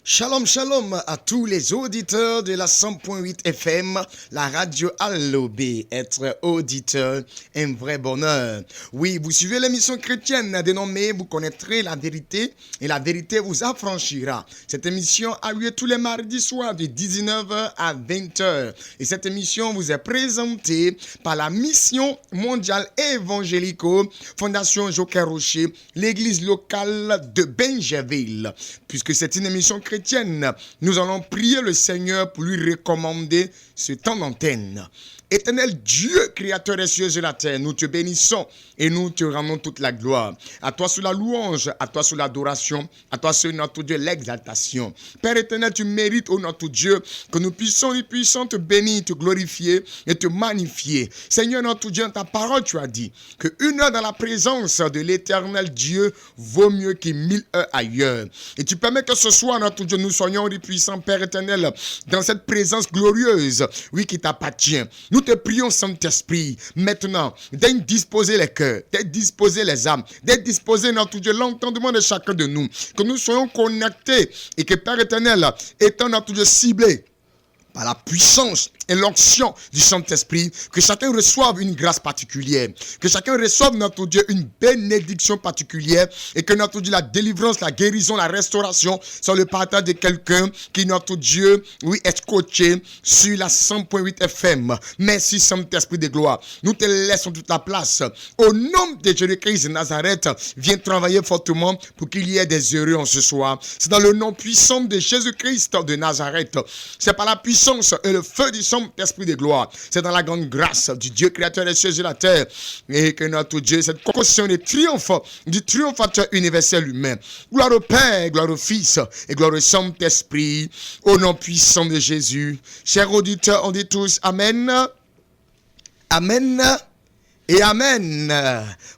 Shalom, shalom à tous les auditeurs de la 100.8 FM, la radio Allobé. Être auditeur, un vrai bonheur. Oui, vous suivez l'émission chrétienne dénommée Vous connaîtrez la vérité et la vérité vous affranchira. Cette émission a lieu tous les mardis soirs de 19h à 20h. Et cette émission vous est présentée par la Mission mondiale évangélico, Fondation Joker Rocher, l'église locale de Benjerville. Puisque c'est une émission chrétienne, nous allons prier le Seigneur pour lui recommander ce temps d'antenne. Éternel Dieu, créateur des cieux et de la terre, nous te bénissons et nous te rendons toute la gloire. À toi sur la louange, à toi sur l'adoration, à toi sur notre Dieu l'exaltation. Père éternel, tu mérites, ô notre Dieu, que nous puissions te bénir, te glorifier et te magnifier. Seigneur notre Dieu, dans ta parole, tu as dit que 1 heure dans la présence de l'éternel Dieu vaut mieux que 1000 heures ailleurs. Et tu permets que ce soir, notre Dieu, nous soyons les puissants, Père éternel, dans cette présence glorieuse, oui, qui t'appartient. Nous te prions, Saint-Esprit, maintenant, d'indisposer les cœurs, d'indisposer les âmes, d'indisposer, notre Dieu, l'entendement de chacun de nous. Que nous soyons connectés et que, Père éternel, étant, notre Dieu, ciblé par la puissance et l'onction du Saint-Esprit, que chacun reçoive une grâce particulière, que chacun reçoive, notre Dieu, une bénédiction particulière, et que, notre Dieu, la délivrance, la guérison, la restauration soit le partage de quelqu'un qui, notre Dieu, oui, est coaché sur la 100.8 FM. Merci, Saint-Esprit de gloire. Nous te laissons toute la place. Au nom de Jésus-Christ de Nazareth, viens travailler fortement pour qu'il y ait des heureux en ce soir. C'est dans le nom puissant de Jésus-Christ de Nazareth. C'est par la puissance et le feu du Saint-Esprit de gloire. C'est dans la grande grâce du Dieu créateur des cieux et de la terre. Et que notre Dieu, cette concession de triomphe du triomphateur universel humain. Gloire au Père, gloire au Fils et gloire au Saint-Esprit. Au nom puissant de Jésus. Chers auditeurs, on dit tous Amen. Amen. Et Amen.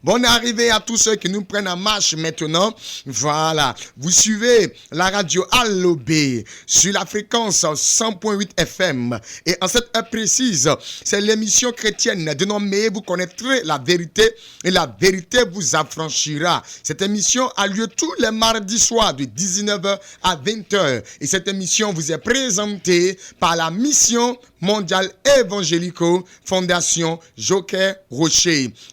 Bonne arrivée à tous ceux qui nous prennent en marche maintenant. Voilà. Vous suivez la radio Allobé sur la fréquence 100.8 FM. Et en cette heure précise, c'est l'émission chrétienne dénommée Vous connaîtrez la vérité et la vérité vous affranchira. Cette émission a lieu tous les mardis soirs de 19h à 20h. Et cette émission vous est présentée par la Mission mondiale évangélico, Fondation Joker Rocher.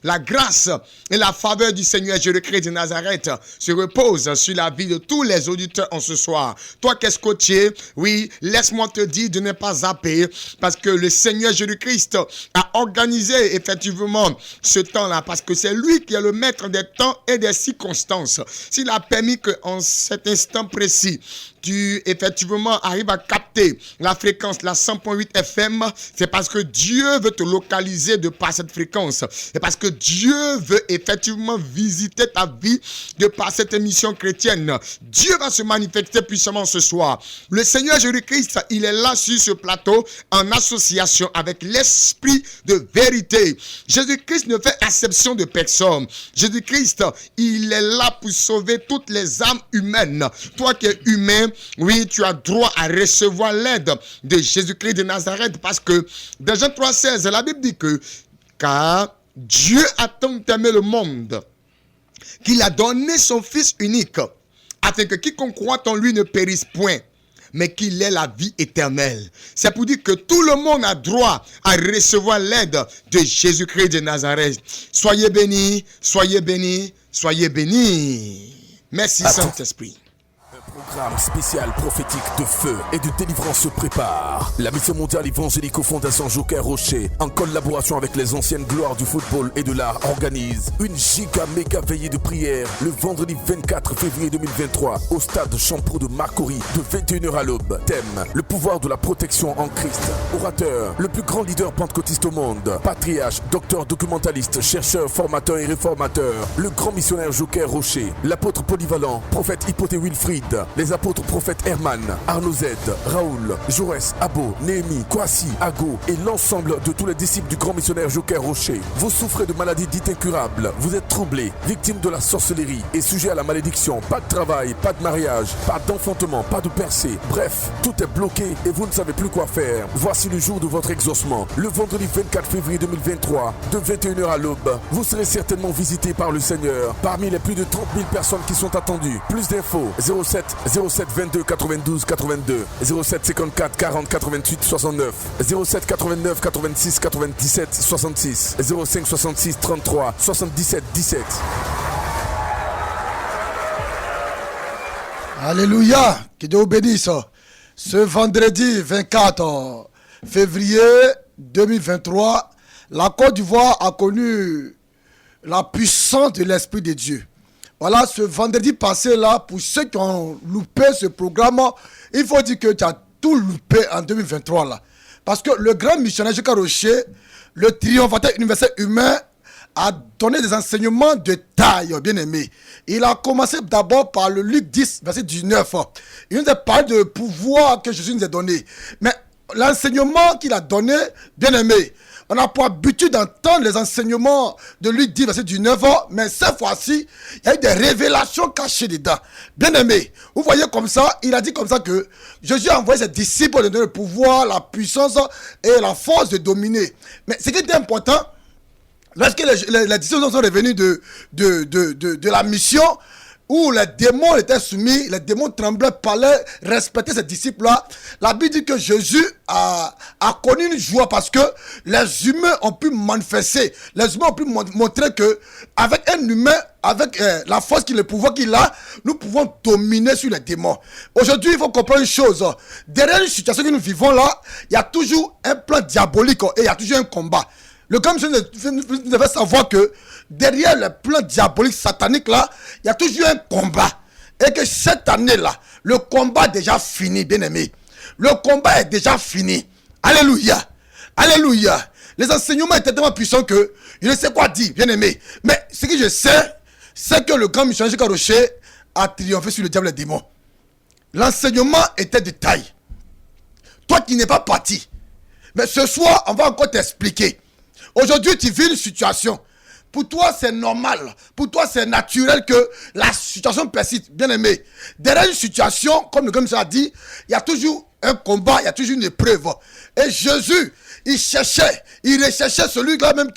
La grâce et la faveur du Seigneur Jésus-Christ de Nazareth se reposent sur la vie de tous les auditeurs en ce soir. Toi qui es scotché, oui, laisse-moi te dire de ne pas zapper parce que le Seigneur Jésus-Christ a organisé effectivement ce temps-là parce que c'est lui qui est le maître des temps et des circonstances. S'il a permis qu'en cet instant précis, tu effectivement arrives à capter la fréquence, la 100.8 FM, c'est parce que Dieu veut te localiser de par cette fréquence. C'est parce que Dieu veut effectivement visiter ta vie de par cette émission chrétienne. Dieu va se manifester puissamment ce soir. Le Seigneur Jésus-Christ, il est là sur ce plateau en association avec l'Esprit de vérité. Jésus-Christ ne fait exception de personne. Jésus-Christ, il est là pour sauver toutes les âmes humaines. Toi qui es humain, oui, tu as droit à recevoir l'aide de Jésus-Christ de Nazareth parce que dans Jean 3,16, la Bible dit que car Dieu a tant aimé le monde qu'il a donné son Fils unique afin que quiconque croit en lui ne périsse point, mais qu'il ait la vie éternelle. C'est pour dire que tout le monde a droit à recevoir l'aide de Jésus-Christ de Nazareth. Soyez bénis, soyez bénis, soyez bénis. Merci Saint-Esprit. Programme spécial prophétique de feu et de délivrance se prépare. La Mission mondiale évangélico Fondation Joker Rocher, en collaboration avec les anciennes gloires du football et de l'art, organise une giga méga veillée de prière le vendredi 24 février 2023 au stade Champrou de Marcory de 21h à l'aube. Thème: le pouvoir de la protection en Christ. Orateur: le plus grand leader pentecôtiste au monde. Patriarche, docteur documentaliste, chercheur, formateur et réformateur. Le grand missionnaire Joker Rocher. L'apôtre polyvalent, prophète Hypothé Wilfried. Les apôtres prophètes Herman, Arnaud Z, Raoul, Jaurès, Abo, Néhémie, Kwasi, Ago et l'ensemble de tous les disciples du grand missionnaire Joker Rocher. Vous souffrez de maladies dites incurables, vous êtes troublés, victimes de la sorcellerie et sujets à la malédiction, pas de travail, pas de mariage, pas d'enfantement, pas de percée. Bref, tout est bloqué et vous ne savez plus quoi faire. Voici le jour de votre exaucement. Le vendredi 24 février 2023, de 21h à l'aube, vous serez certainement visités par le Seigneur parmi les plus de 30 000 personnes qui sont attendues. Plus d'infos, 07 07 22 92 82, 07 54 40 88 69, 07 89 86 97 66, 05 66 33 77 17. Alléluia, que Dieu vous bénisse. Ce vendredi 24 février 2023, la Côte d'Ivoire a connu la puissance de l'Esprit de Dieu. Voilà, ce vendredi passé là, pour ceux qui ont loupé ce programme, il faut dire que tu as tout loupé en 2023 là. Parce que le grand missionnaire Joker Rocher, le triomphateur universel humain, a donné des enseignements de taille, bien aimé. Il a commencé d'abord par le Luc 10, verset 19. Il nous a parlé de pouvoir que Jésus nous a donné. Mais l'enseignement qu'il a donné, bien aimé, on n'a pas l'habitude d'entendre les enseignements de Luc 10, verset 19. Mais cette fois-ci, il y a eu des révélations cachées dedans. Bien aimé, vous voyez comme ça, il a dit comme ça que Jésus a envoyé ses disciples pour donner le pouvoir, la puissance et la force de dominer. Mais ce qui est important, lorsque les disciples sont revenus de la mission où les démons étaient soumis, les démons tremblaient, parlaient, respectaient ces disciples-là, la Bible dit que Jésus a connu une joie parce que les humains ont pu manifester, les humains ont pu montrer que avec un humain, avec la force le pouvoir qu'il a, nous pouvons dominer sur les démons. Aujourd'hui, il faut comprendre une chose. Derrière une situation que nous vivons là, il y a toujours un plan diabolique et il y a toujours un combat. Le grand monsieur devait savoir que derrière le plan diabolique satanique là, il y a toujours un combat. Et que cette année-là, le combat est déjà fini, bien aimé. Le combat est déjà fini. Alléluia. Alléluia. Les enseignements étaient tellement puissants que je ne sais quoi dire, bien aimé. Mais ce que je sais, c'est que le grand missionnaire Joker Rocher a triomphé sur le diable et les démons. L'enseignement était de taille. Toi qui n'es pas parti. Mais ce soir, on va encore t'expliquer. Aujourd'hui, tu vis une situation. Pour toi, c'est normal. Pour toi, c'est naturel que la situation persiste. Bien aimé. Derrière une situation, comme le commissaire a dit, il y a toujours un combat, il y a toujours une épreuve. Et Jésus, il recherchait celui-là même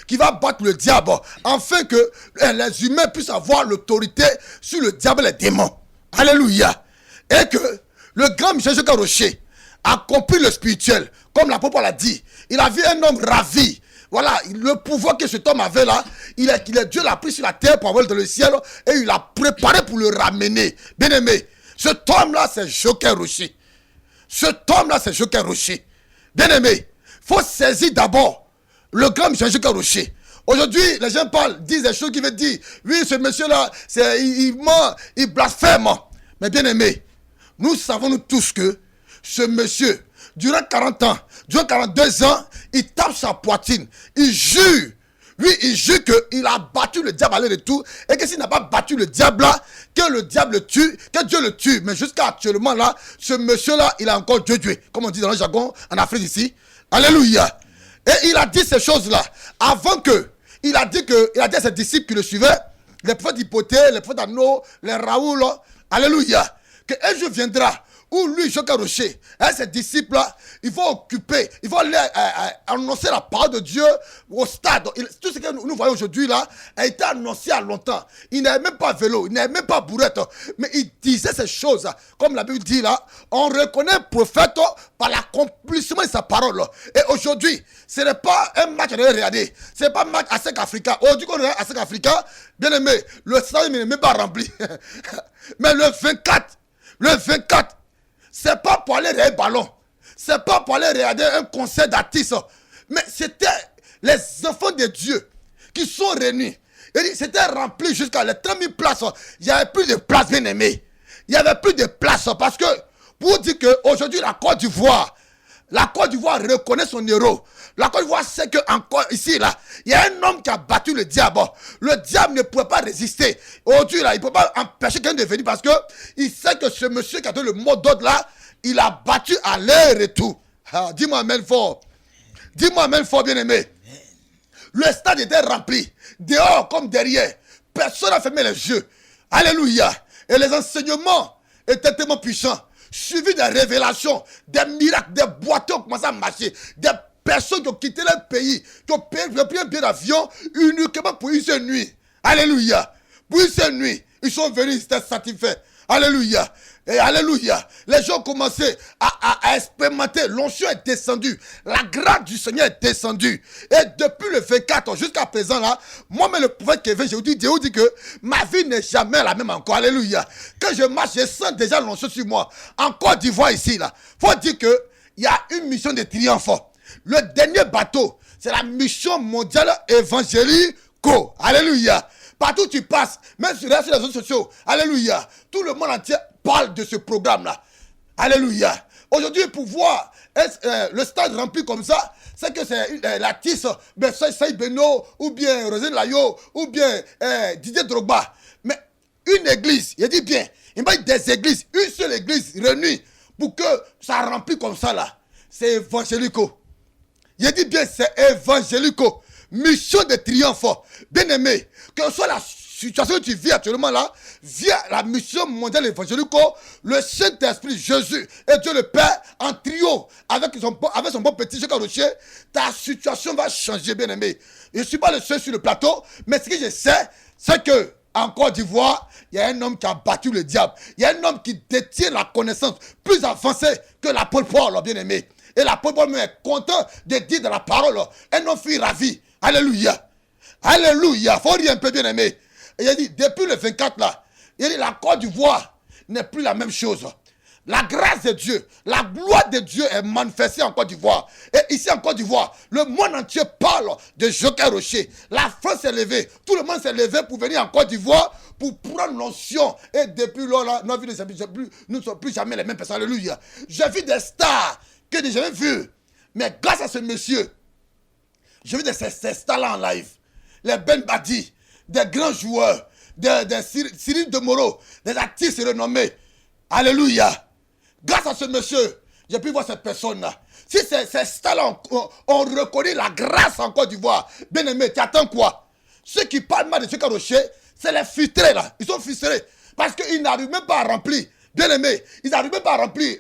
qui va battre le diable. Afin que les humains puissent avoir l'autorité sur le diable et les démons. Alléluia. Et que le grand Michel Joker Rocher a compris le spirituel. Comme l'apôtre l'a dit. Il a vu un homme ravi. Voilà, le pouvoir que cet homme avait là, Dieu l'a pris sur la terre pour avoir dans le ciel et il l'a préparé pour le ramener. Bien aimé, cet homme-là, c'est Joker Rocher. Cet homme-là, c'est Joker Rocher. Bien aimé, il faut saisir d'abord le grand monsieur Joker Rocher. Aujourd'hui, les gens disent des choses qui veulent dire, oui, ce monsieur-là, il ment, il blasphème. Mais bien aimé, nous savons tous que ce monsieur, durant 40 ans, durant 42 ans, il tape sa poitrine. Il jure. Lui, il jure qu'il a battu le diable à aller-retour. Et que s'il n'a pas battu le diable là, que le diable le tue, que Dieu le tue. Mais jusqu'à actuellement là, ce monsieur-là, il a encore Dieu tué. Comme on dit dans le jargon en Afrique ici. Alléluia. Et il a dit ces choses-là. Avant que, il a dit à ses disciples qui le suivaient, les prophètes Hypothée, les prophètes Anno, les Raoul, alléluia. Qu'un jour viendra où lui, Joker Rocher, et ses disciples-là, ils vont occuper, ils vont aller annoncer la parole de Dieu au stade. Tout ce que nous voyons aujourd'hui là a été annoncé à longtemps. Il n'avait même pas vélo, il n'avait même pas bourrette, mais il disait ces choses. Comme la Bible dit là, on reconnaît un prophète par l'accomplissement de sa parole. Et aujourd'hui, ce n'est pas un match à regarder, ce n'est pas un match à 5 Africains. Aujourd'hui, qu'on regarde à 5 Africains, bien aimé, le stade n'est même pas rempli. Mais le 24, c'est pas pour aller regarder ballon. C'est pas pour aller regarder un concert d'artistes. Mais c'était les enfants de Dieu qui sont réunis. Et c'était rempli jusqu'à les 30 000 places. Il n'y avait plus de place, bien aimé. Il n'y avait plus de place parce que, pour dire qu'aujourd'hui, la Côte d'Ivoire reconnaît son héros. La Côte d'Ivoire sait qu'encore ici, là, il y a un homme qui a battu le diable. Le diable ne pouvait pas résister. Aujourd'hui, là, il ne peut pas empêcher quelqu'un de venir parce qu'il sait que ce monsieur qui a donné le mot d'ordre là, il a battu à l'air et tout. Ah, dis-moi amen fort. Dis-moi amen fort, bien aimé. Le stade était rempli. Dehors comme derrière. Personne n'a fermé les yeux. Alléluia. Et les enseignements étaient tellement puissants. Suivi des révélations, des miracles, des boîtiers ont commencé à marcher, des personnes qui ont quitté leur pays, qui ont pris un billet d'avion uniquement pour une seule nuit. Alléluia. Pour une seule nuit, ils sont venus, ils étaient satisfaits. Alléluia. Et alléluia. Les gens ont commencé à expérimenter. L'onction est descendue. La grâce du Seigneur est descendue. Et depuis le 24 jusqu'à présent, là, moi-même, le prophète Kevin, je vous dis que ma vie n'est jamais la même encore. Alléluia. Quand je marche, je sens déjà l'onction sur moi. En Côte d'Ivoire, ici, là, faut dire que il y a une mission de triomphe. Le dernier bateau, c'est la mission mondiale évangélico. Alléluia. Partout où tu passes, même sur les réseaux sociaux, alléluia, tout le monde entier parle de ce programme-là. Alléluia. Aujourd'hui, pour voir le stade rempli comme ça, c'est que c'est l'artiste Saïd Beno, ou bien Rosine Layo, ou bien Didier Drogba. Mais une église, il dit bien, il m'a dit des églises, une seule église réunie pour que ça remplit comme ça là. C'est évangélico. Il dit bien, c'est évangélico. Mission de triomphe. Bien aimé, que ce soit la situation que tu vis actuellement là, via la mission mondiale évangélique, le Saint-Esprit, Jésus et Dieu le Père en trio avec son bon petit Jacques Rocher, ta situation va changer, bien aimé. Je ne suis pas le seul sur le plateau, mais ce que je sais, c'est que en Côte d'Ivoire, il y a un homme qui a battu le diable. Il y a un homme qui détient la connaissance plus avancée que l'apôtre Paul, bien aimé. Et l'apôtre Paul est content de dire dans la parole, un homme fut ravi. Alléluia. Alléluia. Faut dire un peu, bien aimé. Et il a dit, depuis le 24 là, il a dit, la Côte d'Ivoire n'est plus la même chose. La grâce de Dieu, la gloire de Dieu est manifestée en Côte d'Ivoire. Et ici en Côte d'Ivoire, le monde entier parle de Joker Rocher. La France s'est levée. Tout le monde s'est levé pour venir en Côte d'Ivoire pour prendre l'onction. Et depuis là, nos vies ne sont plus jamais les mêmes personnes. Alléluia. J'ai vu des stars que j'ai jamais vues. Mais grâce à ce monsieur, j'ai vu ces stars-là en live. Les Ben Badi, des grands joueurs, des Cyril Demoro, des artistes renommés. Alléluia. Grâce à ce monsieur, j'ai pu voir cette personne-là. Si ces stars-là ont reconnu la grâce en Côte d'Ivoire, bien aimé, tu attends quoi? Ceux qui parlent mal de Joker Rocher, c'est les frustrés là. Ils sont frustrés. Parce qu'ils n'arrivent même pas à remplir. Bien aimé, ils n'arrivent même pas à remplir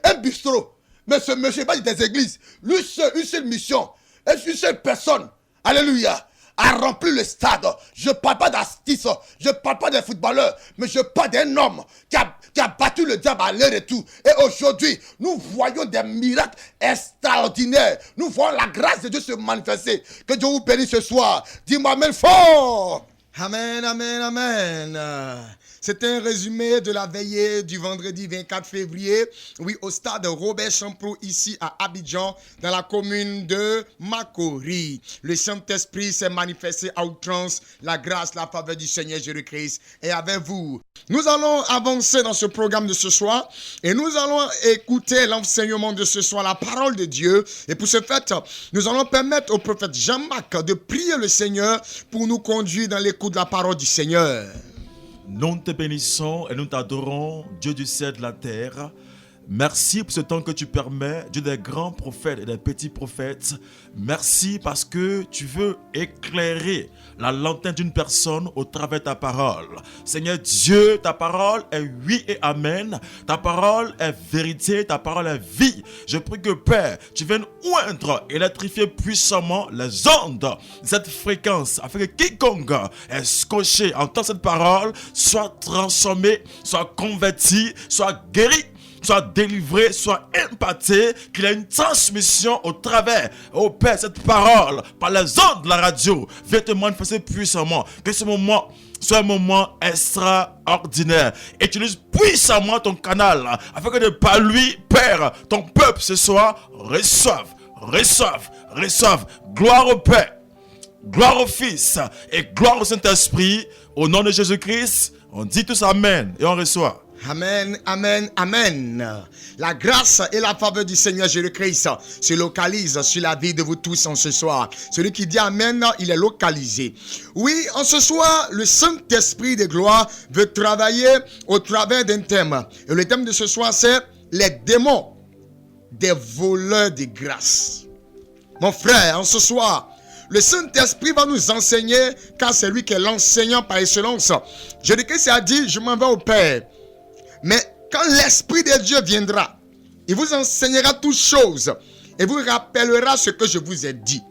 un bistrot. Mais ce monsieur, pas des églises. Lui seul, une seule mission. Une seule personne. Alléluia. A rempli le stade. Je ne parle pas d'artistes, je ne parle pas des footballeurs, mais je parle d'un homme qui a battu le diable à l'air et tout. Et aujourd'hui, nous voyons des miracles extraordinaires. Nous voyons la grâce de Dieu se manifester. Que Dieu vous bénisse ce soir. Dis-moi amen fort. Amen, amen, amen. C'était un résumé de la veillée du vendredi 24 février, oui, au stade Robert Champrou, ici à Abidjan, dans la commune de Makori. Le Saint-Esprit s'est manifesté à outrance, la grâce, la faveur du Seigneur Jésus-Christ est avec vous. Nous allons avancer dans ce programme de ce soir et nous allons écouter l'enseignement de ce soir, la parole de Dieu. Et pour ce fait, nous allons permettre au prophète Jean-Marc de prier le Seigneur pour nous conduire dans l'écoute de la parole du Seigneur. Nous te bénissons et nous t'adorons, Dieu du ciel et de la terre. Merci pour ce temps que tu permets, Dieu des grands prophètes et des petits prophètes. Merci parce que tu veux éclairer la lanterne d'une personne au travers de ta parole. Seigneur Dieu, ta parole est oui et amen. Ta parole est vérité, ta parole est vie. Je prie que Père, tu viennes oindre, électrifier puissamment les ondes de cette fréquence afin que quiconque est scotché entend cette parole soit transformé, soit converti, soit guéri, soit délivré, soit impacté, qu'il ait une transmission au travers, au Père, cette parole, par les ondes de la radio, viens te manifester puissamment. Que ce moment soit un moment extraordinaire. Utilise puissamment ton canal, afin que de par lui, Père, ton peuple ce soir reçoive. Gloire au Père, gloire au Fils et gloire au Saint-Esprit. Au nom de Jésus-Christ, on dit tous Amen et on reçoit. Amen, amen, amen. La grâce et la faveur du Seigneur Jésus-Christ se localisent sur la vie de vous tous en ce soir. Celui qui dit Amen, il est localisé. Oui, en ce soir, le Saint-Esprit de gloire veut travailler au travers d'un thème. Et le thème de ce soir, c'est les démons des voleurs de grâce. Mon frère, en ce soir, le Saint-Esprit va nous enseigner, car c'est lui qui est l'enseignant par excellence. Jésus-Christ a dit, je m'en vais au Père. Mais quand l'Esprit de Dieu viendra, il vous enseignera toutes choses et vous rappellera ce que je vous ai dit.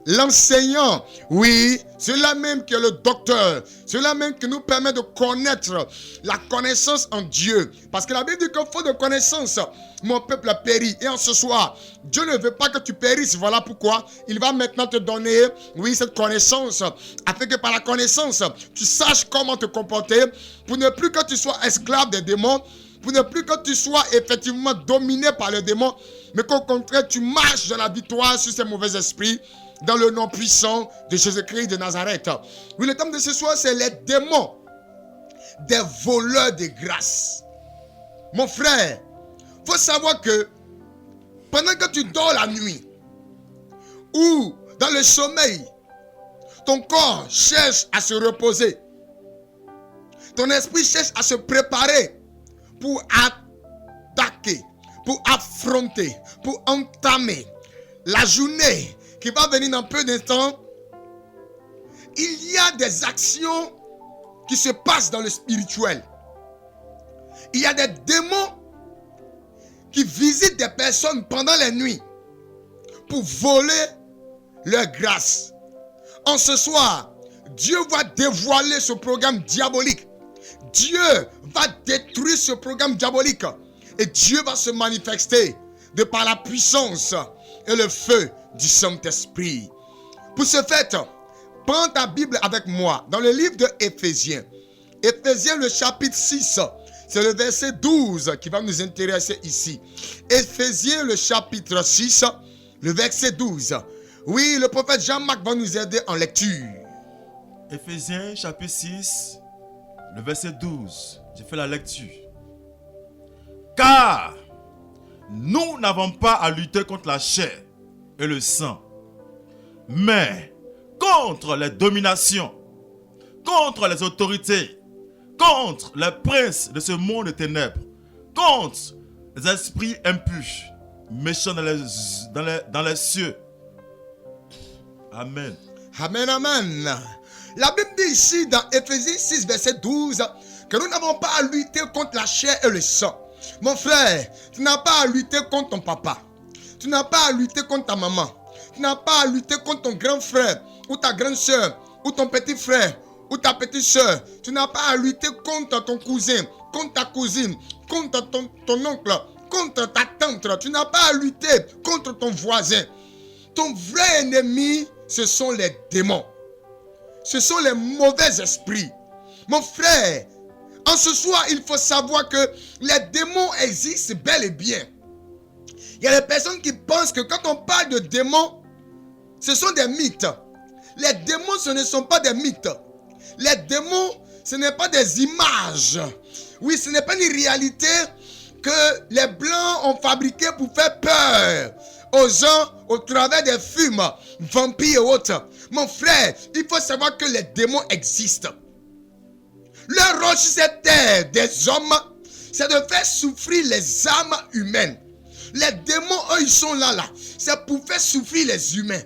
l'enseignant, oui, cela même qui est le docteur, cela même qui nous permet de connaître la connaissance en Dieu. Parce que la Bible dit qu'il faut de connaissance, mon peuple a péri. Et en ce soir, Dieu ne veut pas que tu périsses. Voilà pourquoi il va maintenant te donner, oui, cette connaissance, afin que par la connaissance, tu saches comment te comporter, pour ne plus que tu sois esclave des démons, pour ne plus que tu sois effectivement dominé par les démons, mais qu'au contraire, tu marches dans la victoire sur ces mauvais esprits, dans le nom puissant de Jésus-Christ de Nazareth. Oui, le thème de ce soir, c'est les démons des voleurs de grâce. Mon frère, il faut savoir que pendant que tu dors la nuit, ou dans le sommeil, ton corps cherche à se reposer. Ton esprit cherche à se préparer pour attaquer, pour affronter, pour entamer la journée qui va venir dans peu d'instants. Il y a des actions qui se passent dans le spirituel. Il y a des démons qui visitent des personnes pendant les nuits pour voler leur grâce. En ce soir, Dieu va dévoiler ce programme diabolique. Dieu va détruire ce programme diabolique. Et Dieu va se manifester de par la puissance et le feu du Saint-Esprit. Pour ce fait, prends ta Bible avec moi dans le livre de Éphésiens. Éphésiens le chapitre 6, c'est le verset 12 qui va nous intéresser ici. Éphésiens le chapitre 6, le verset 12. Oui, le prophète Jean-Marc va nous aider en lecture. Éphésiens chapitre 6, le verset 12. Je fais la lecture. Car nous n'avons pas à lutter contre la chair et le sang, mais contre les dominations, contre les autorités, contre les princes de ce monde de ténèbres, contre les esprits impurs, méchants dans les cieux. Amen. Amen, amen. La Bible dit ici dans Éphésiens 6, verset 12, que nous n'avons pas à lutter contre la chair et le sang. Mon frère, tu n'as pas à lutter contre ton papa. Tu n'as pas à lutter contre ta maman. Tu n'as pas à lutter contre ton grand frère ou ta grande soeur ou ton petit frère ou ta petite soeur. Tu n'as pas à lutter contre ton cousin, contre ta cousine, contre ton oncle, contre ta tante. Tu n'as pas à lutter contre ton voisin. Ton vrai ennemi, ce sont les démons. Ce sont les mauvais esprits. Mon frère, en ce soir, il faut savoir que les démons existent bel et bien. Il y a des personnes qui pensent que quand on parle de démons, ce sont des mythes. Les démons, ce ne sont pas des mythes. Les démons, ce n'est pas des images. Oui, ce n'est pas une réalité que les Blancs ont fabriquée pour faire peur aux gens au travers des films, vampires et autres. Mon frère, il faut savoir que les démons existent. Leur rôle sur cette terre des hommes, c'est de faire souffrir les âmes humaines. Les démons, eux, ils sont là. C'est pour faire souffrir les humains.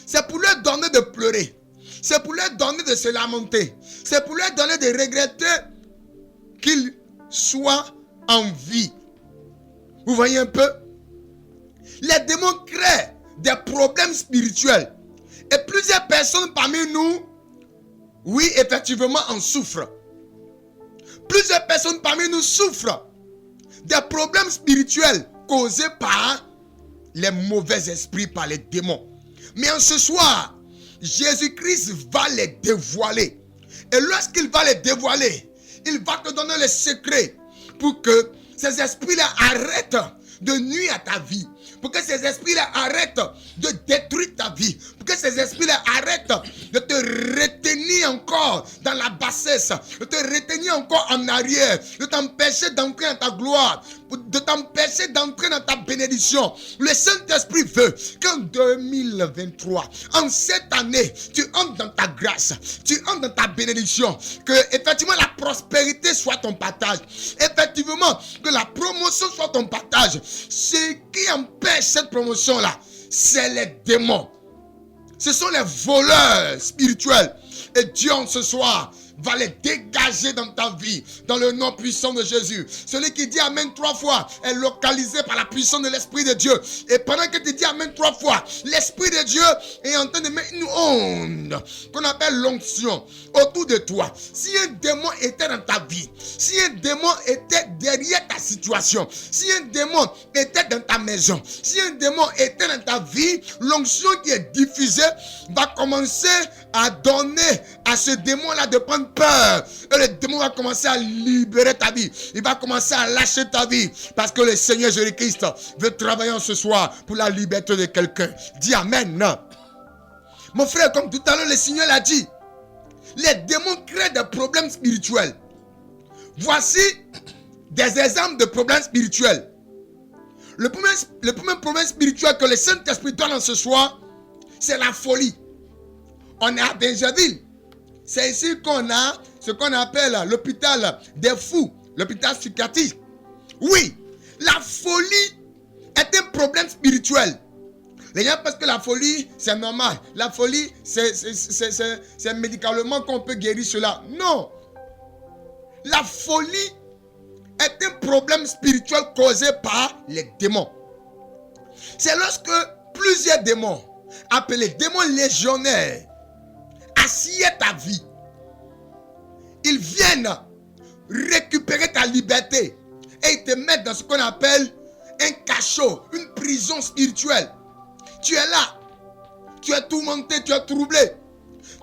C'est pour leur donner de pleurer. C'est pour leur donner de se lamenter. C'est pour leur donner de regretter qu'ils soient en vie. Vous voyez un peu? Les démons créent des problèmes spirituels. Et plusieurs personnes parmi nous, oui, effectivement, en souffrent. Plusieurs personnes parmi nous souffrent des problèmes spirituels causés par les mauvais esprits, par les démons. Mais en ce soir, Jésus-Christ va les dévoiler. Et lorsqu'il va les dévoiler, il va te donner les secrets pour que ces esprits-là arrêtent de nuire à ta vie. Pour que ces esprits-là arrêtent de détruire ta vie. Pour que ces esprits-là arrêtent de te retenir encore dans la bassesse. De te retenir encore en arrière. De t'empêcher d'entrer dans ta gloire. De t'empêcher d'entrer dans ta bénédiction. Le Saint-Esprit veut qu'en 2023, en cette année, tu entres dans ta grâce. Tu entres dans ta bénédiction. Que effectivement la prospérité soit ton partage. Effectivement, que la promotion soit ton partage. Ce qui empêche cette promotion-là, c'est les démons. Ce sont les voleurs spirituels. Et Dieu, ce soir, va les dégager dans ta vie, dans le nom puissant de Jésus. Celui qui dit Amen 3 fois est localisé par la puissance de l'Esprit de Dieu. Et pendant que tu dis Amen 3 fois, l'Esprit de Dieu est en train de mettre une onde qu'on appelle l'onction autour de toi. Si un démon était dans ta vie, si un démon était derrière ta situation, si un démon était dans ta maison, si un démon était dans ta vie, l'onction qui est diffusée va commencer à donner à ce démon-là de prendre peur. Et le démon va commencer à libérer ta vie. Il va commencer à lâcher ta vie. Parce que le Seigneur Jésus-Christ veut travailler ce soir pour la liberté de quelqu'un. Dis Amen. Mon frère, comme tout à l'heure, le Seigneur l'a dit. Les démons créent des problèmes spirituels. Voici des exemples de problèmes spirituels. Le premier problème spirituel que le Saint-Esprit donne en ce soir, c'est la folie. On est à Benjaville. C'est ici qu'on a ce qu'on appelle l'hôpital des fous, l'hôpital psychiatrique. Oui, la folie est un problème spirituel. Les gens pensent que la folie, c'est normal. La folie, c'est médicalement qu'on peut guérir cela. Non. La folie est un problème spirituel causé par les démons. C'est lorsque plusieurs démons, appelés démons légionnaires, assiedent ta vie. Ils viennent récupérer ta liberté et ils te mettent dans ce qu'on appelle un cachot, une prison spirituelle. Tu es là, tu es tourmenté, tu es troublé.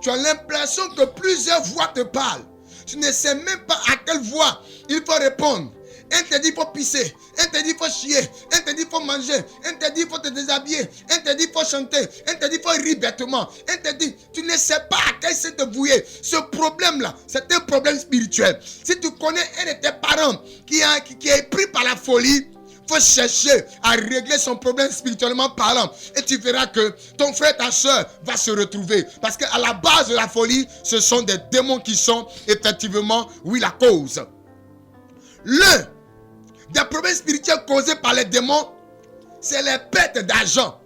Tu as l'impression que plusieurs voix te parlent. Tu ne sais même pas à quelle voix il faut répondre. Un te dit il faut pisser, un te dit il faut chier, un te dit il faut manger, un te dit il faut te déshabiller, un te dit il faut chanter, un te dit il faut rire bêtement, un te dit tu ne sais pas à quel se te vouer. Ce problème-là, c'est un problème spirituel. Si tu connais un de tes parents qui est pris par la folie, il faut chercher à régler son problème spirituellement parlant. Et tu verras que ton frère, ta soeur va se retrouver. Parce qu'à la base de la folie, ce sont des démons qui sont effectivement, oui, la cause. L'un des problèmes spirituels causés par les démons, c'est les pertes d'argent.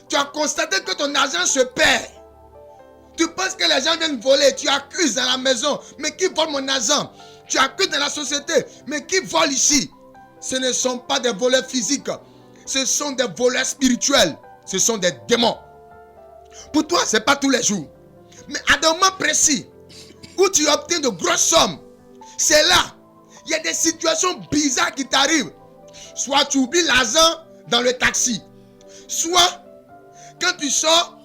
Tu as constaté que ton argent se perd. Tu penses que les gens viennent voler. Tu accuses dans la maison. Mais qui vole mon argent? Tu accuses dans la société. Mais qui vole ici? Ce ne sont pas des voleurs physiques. Ce sont des voleurs spirituels. Ce sont des démons. Pour toi, ce n'est pas tous les jours. Mais à des moments précis où tu obtiens de grosses sommes, c'est là. Il y a des situations bizarres qui t'arrivent. Soit tu oublies l'argent dans le taxi. Soit, quand tu sors,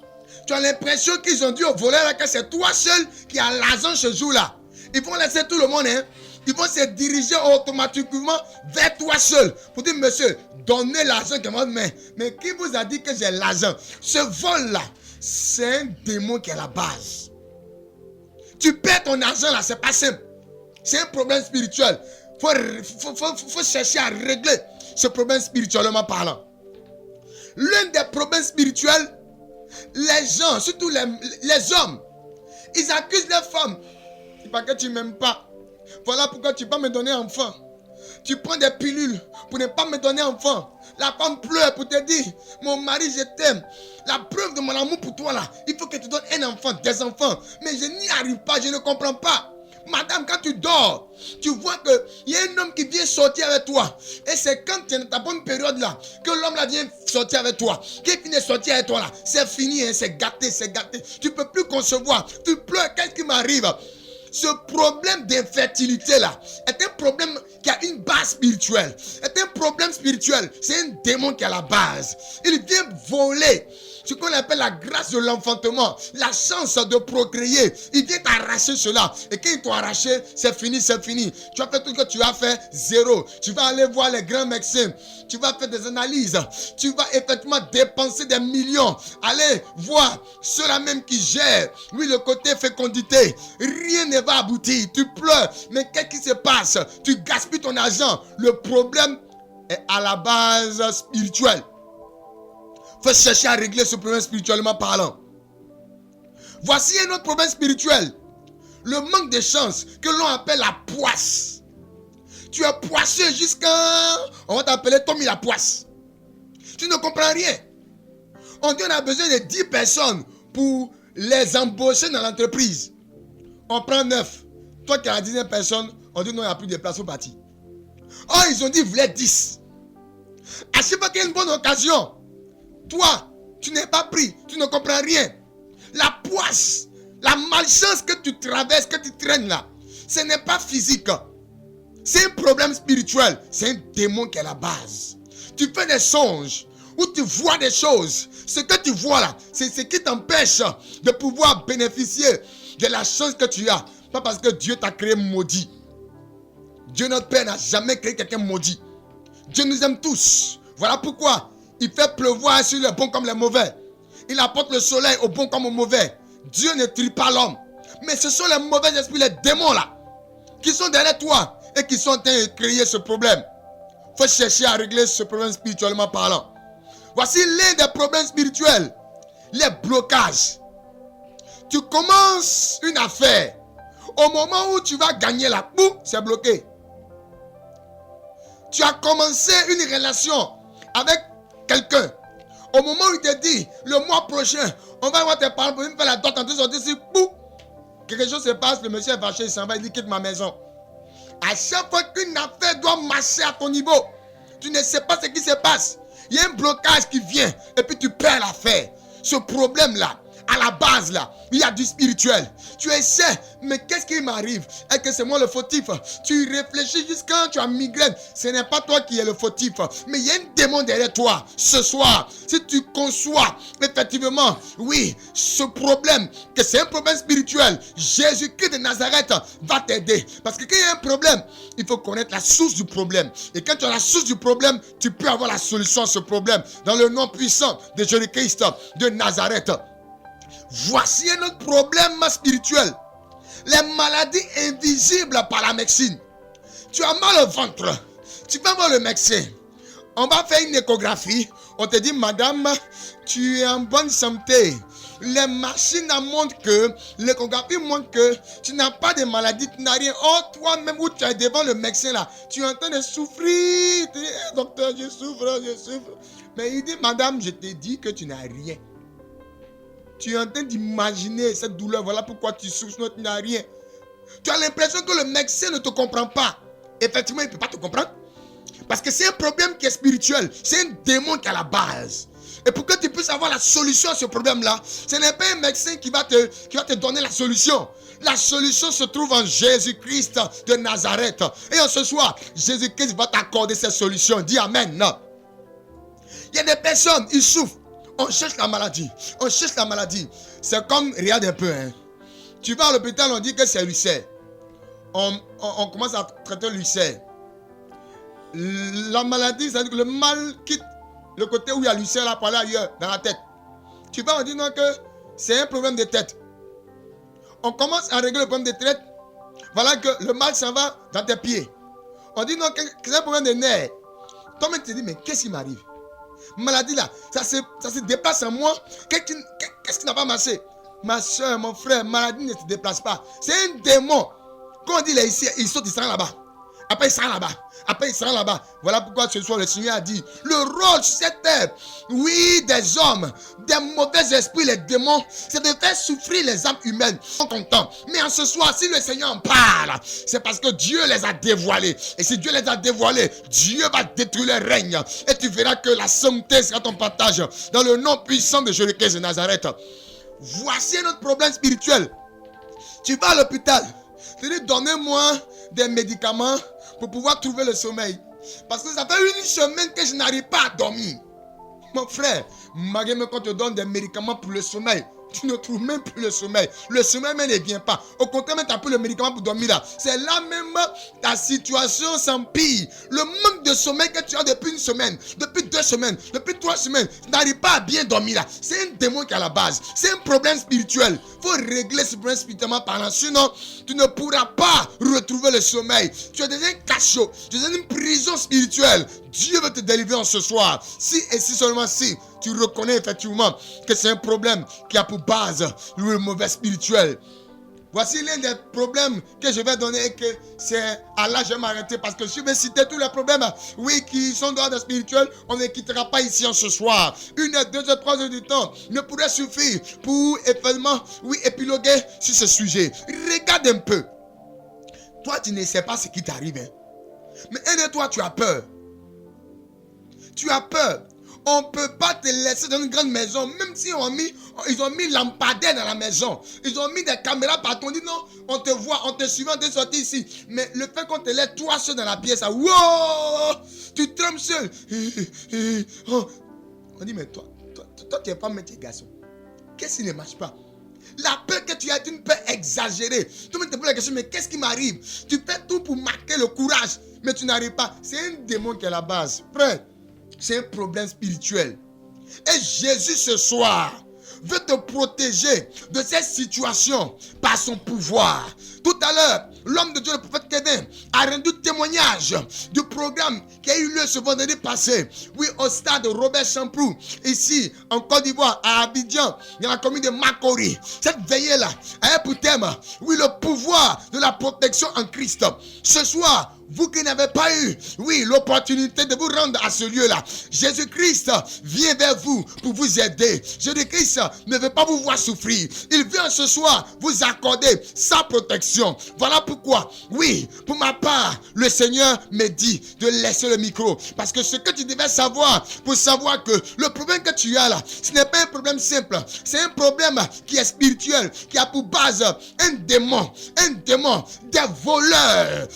tu as l'impression qu'ils ont dit au voleur que c'est toi seul qui as l'argent ce jour-là. Ils vont laisser tout le monde, hein. Ils vont se diriger automatiquement vers toi seul. Pour dire, monsieur, donnez l'argent que moi, mais qui vous a dit que j'ai l'argent? Ce vol-là, c'est un démon qui est à la base. Tu perds ton argent là, c'est pas simple. C'est un problème spirituel. Faut chercher à régler ce problème spirituellement parlant. L'un des problèmes spirituels, les gens, surtout les hommes, ils accusent les femmes. C'est pas que tu m'aimes pas. Voilà pourquoi tu ne peux pas me donner enfant. Tu prends des pilules pour ne pas me donner enfant. La femme pleure pour te dire, mon mari, je t'aime. La preuve de mon amour pour toi là, il faut que tu donnes un enfant, des enfants. Mais je n'y arrive pas, je ne comprends pas. Madame, quand tu dors, tu vois qu'il y a un homme qui vient sortir avec toi. Et c'est quand tu es dans ta bonne période là, que l'homme là vient sortir avec toi. Qu'il finit de sortir avec toi là, c'est fini, hein, c'est gâté, c'est gâté. Tu ne peux plus concevoir. Tu pleures, qu'est-ce qui m'arrive? Ce problème d'infertilité là est un problème qui a une base spirituelle. Est un problème spirituel. C'est un démon qui est à la base. Il vient voler ce qu'on appelle la grâce de l'enfantement, la chance de procréer. Il vient t'arracher cela. Et quand il t'a arraché, c'est fini, c'est fini. Tu as fait tout ce que tu as fait, zéro. Tu vas aller voir les grands médecins. Tu vas faire des analyses. Tu vas effectivement dépenser des millions. Allez voir ceux-là même qui gèrent. Oui, le côté fécondité. Rien ne va aboutir. Tu pleures. Mais qu'est-ce qui se passe? Tu gaspilles ton argent. Le problème est à la base spirituelle. Il faut chercher à régler ce problème spirituellement parlant. Voici un autre problème spirituel. Le manque de chance que l'on appelle la poisse. Tu es poisseux jusqu'à... On va t'appeler Tommy la poisse. Tu ne comprends rien. On dit qu'on a besoin de 10 personnes pour les embaucher dans l'entreprise. On prend 9. Toi qui as la 10e personne, on dit non, il n'y a plus de place, il faut partir. Oh, ils ont dit, ils voulaient 10. À chaque fois qu'il y a une bonne occasion, toi, tu n'es pas pris, tu ne comprends rien. La poisse, la malchance que tu traverses, que tu traînes là, ce n'est pas physique. C'est un problème spirituel. C'est un démon qui est la base. Tu fais des songes où tu vois des choses. Ce que tu vois là, c'est ce qui t'empêche de pouvoir bénéficier de la chance que tu as. Pas parce que Dieu t'a créé maudit. Dieu notre Père n'a jamais créé quelqu'un maudit. Dieu nous aime tous. Voilà pourquoi il fait pleuvoir sur les bons comme les mauvais. Il apporte le soleil aux bons comme aux mauvais. Dieu ne tue pas l'homme. Mais ce sont les mauvais esprits, les démons là, qui sont derrière toi et qui sont en train de créer ce problème. Il faut chercher à régler ce problème spirituellement parlant. Voici l'un des problèmes spirituels. Les blocages. Tu commences une affaire. Au moment où tu vas gagner la boum, c'est bloqué. Tu as commencé une relation avec quelqu'un. Au moment où il te dit, le mois prochain, on va voir tes parents pour me faire la dot en 2 sorties, boum, quelque chose se passe, le monsieur est fâché, il s'en va, il dit quitte ma maison. À chaque fois qu'une affaire doit marcher à ton niveau, tu ne sais pas ce qui se passe. Il y a un blocage qui vient et puis tu perds l'affaire. Ce problème-là, à la base là, il y a du spirituel. Tu essaies, mais qu'est-ce qui m'arrive? Est-ce que c'est moi le fautif? Tu réfléchis jusqu'à tu as migraine. Ce n'est pas toi qui es le fautif, mais il y a un démon derrière toi. Ce soir, si tu conçois effectivement, oui, ce problème, que c'est un problème spirituel, Jésus-Christ de Nazareth va t'aider. Parce que quand il y a un problème, il faut connaître la source du problème. Et quand tu as la source du problème, tu peux avoir la solution à ce problème. Dans le nom puissant de Jésus-Christ de Nazareth. Voici un autre problème spirituel. Les maladies invisibles par la médecine. Tu as mal au ventre. Tu vas voir le médecin. On va faire une échographie. On te dit, madame, tu es en bonne santé. Les machines montrent que, l'échographie montre que tu n'as pas de maladie, tu n'as rien. Oh, toi-même où tu es devant le médecin là, tu es en train de souffrir. Tu dis, docteur, je souffre. Mais il dit, madame, je t'ai dit que tu n'as rien. Tu es en train d'imaginer cette douleur. Voilà pourquoi tu souffres, sinon tu n'as rien. Tu as l'impression que le médecin ne te comprend pas. Effectivement, il ne peut pas te comprendre. Parce que c'est un problème qui est spirituel. C'est un démon qui est à la base. Et pour que tu puisses avoir la solution à ce problème-là, ce n'est pas un médecin qui va te donner la solution. La solution se trouve en Jésus-Christ de Nazareth. Et en ce soir, Jésus-Christ va t'accorder cette solution. Dis Amen. Il y a des personnes, ils souffrent. On cherche la maladie. C'est comme, regarde un peu, hein. Tu vas à l'hôpital, on dit que c'est l'ulcère. On commence à traiter l'ulcère. La maladie, ça veut dire que le mal quitte le côté où il y a l'ulcère, là, par là, ailleurs, dans la tête. Tu vas, on dit non que c'est un problème de tête. On commence à régler le problème de tête. Voilà que le mal s'en va dans tes pieds. On dit non que c'est un problème de nerfs. Toi-même, tu te dis, mais qu'est-ce qui m'arrive? Maladie là, ça se déplace en moi. Qu'est-ce qui n'a pas marché? Ma soeur, mon frère, maladie ne se déplace pas. C'est un démon. Quand on dit là ici, il saute, il sera là-bas. Après, il sera là-bas. Après, il sera là-bas. Voilà pourquoi ce soir, le Seigneur a dit, le rôle sur cette terre, oui, des hommes, des mauvais esprits, les démons, c'est de faire souffrir les âmes humaines. Ils sont contents. Mais en ce soir, si le Seigneur en parle, c'est parce que Dieu les a dévoilés. Et si Dieu les a dévoilés, Dieu va détruire leur règne. Et tu verras que la sainteté sera ton partage. Dans le nom puissant de Jésus-Christ de Nazareth. Voici notre problème spirituel. Tu vas à l'hôpital. Tu dis, donnez-moi des médicaments pour pouvoir trouver le sommeil. Parce que ça fait une semaine que je n'arrive pas à dormir. Mon frère, malgré qu'on te donne des médicaments pour le sommeil, tu ne trouves même plus le sommeil. Le sommeil même ne vient pas. Au contraire, même tu n'as plus le médicament pour dormir là. C'est là même ta situation s'empire. Le manque de sommeil que tu as depuis une semaine, depuis 2 semaines, depuis 3 semaines, tu n'arrives pas à bien dormir là. C'est un démon qui est à la base. C'est un problème spirituel. Il faut régler ce problème spirituellement parlant. Sinon, tu ne pourras pas retrouver le sommeil. Tu es dans un cachot. Tu es dans une prison spirituelle. Dieu veut te délivrer en ce soir. Si et si seulement si tu reconnais effectivement que c'est un problème qui a pour base le mauvais spirituel. Voici l'un des problèmes que je vais donner et que c'est à là je vais m'arrêter parce que je vais citer tous les problèmes, oui, qui sont d'ordre spirituel. On ne quittera pas ici en ce soir. 1 heure, 2 heures, 3 heures du temps ne pourrait suffire pour effectivement, oui, épiloguer sur ce sujet. Regarde un peu. Toi, tu ne sais pas ce qui t'arrive. Hein. Mais un de toi, tu as peur. Tu as peur. On ne peut pas te laisser dans une grande maison, même si ils ont mis lampadaire dans la maison. Ils ont mis des caméras partout. On dit non, on te voit, on te suit, on te sorti ici. Mais le fait qu'on te laisse toi seul dans la pièce, wow, tu trembles seul. On dit, mais toi, tu n'es pas maître garçon. Qu'est-ce qui ne marche pas? La peur que tu as est une peur exagérée. Tout le monde te pose la question, mais qu'est-ce qui m'arrive? Tu fais tout pour marquer le courage, mais tu n'arrives pas. C'est un démon qui est à la base. Frère, c'est un problème spirituel. Et Jésus ce soir veut te protéger de cette situation par son pouvoir. Tout à l'heure, l'homme de Dieu, le prophète Kevin, a rendu témoignage du programme qui a eu lieu ce vendredi passé. Oui, au stade Robert Champrou, ici en Côte d'Ivoire, à Abidjan, dans la commune de Makori. Cette veillée-là a pour thème, oui, le pouvoir de la protection en Christ. Ce soir, vous qui n'avez pas eu, oui, l'opportunité de vous rendre à ce lieu-là, Jésus-Christ vient vers vous pour vous aider. Jésus-Christ ne veut pas vous voir souffrir. Il vient ce soir vous accorder sa protection. Voilà pourquoi, oui, pour ma part, le Seigneur me dit de laisser le micro. Parce que ce que tu devais savoir, pour savoir que le problème que tu as là, ce n'est pas un problème simple. C'est un problème qui est spirituel, qui a pour base un démon, des voleurs.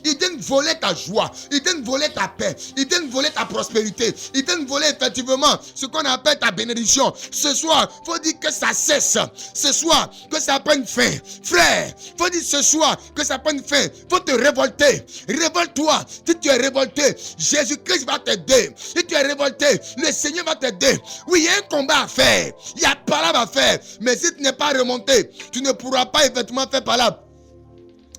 Ils viennent voler ta joie, ils viennent voler ta paix, ils viennent voler ta prospérité, ils viennent voler effectivement ce qu'on appelle ta bénédiction. Ce soir, il faut dire que ça cesse. Ce soir, que ça prenne fin. Frère, il faut dire ce soir que ça prenne fin. Il faut te révolter. Révolte-toi. Si tu es révolté, Jésus-Christ va t'aider. Si tu es révolté, le Seigneur va t'aider. Oui, il y a un combat à faire. Il y a parole à faire. Mais si tu n'es pas remonté, tu ne pourras pas effectivement faire parole.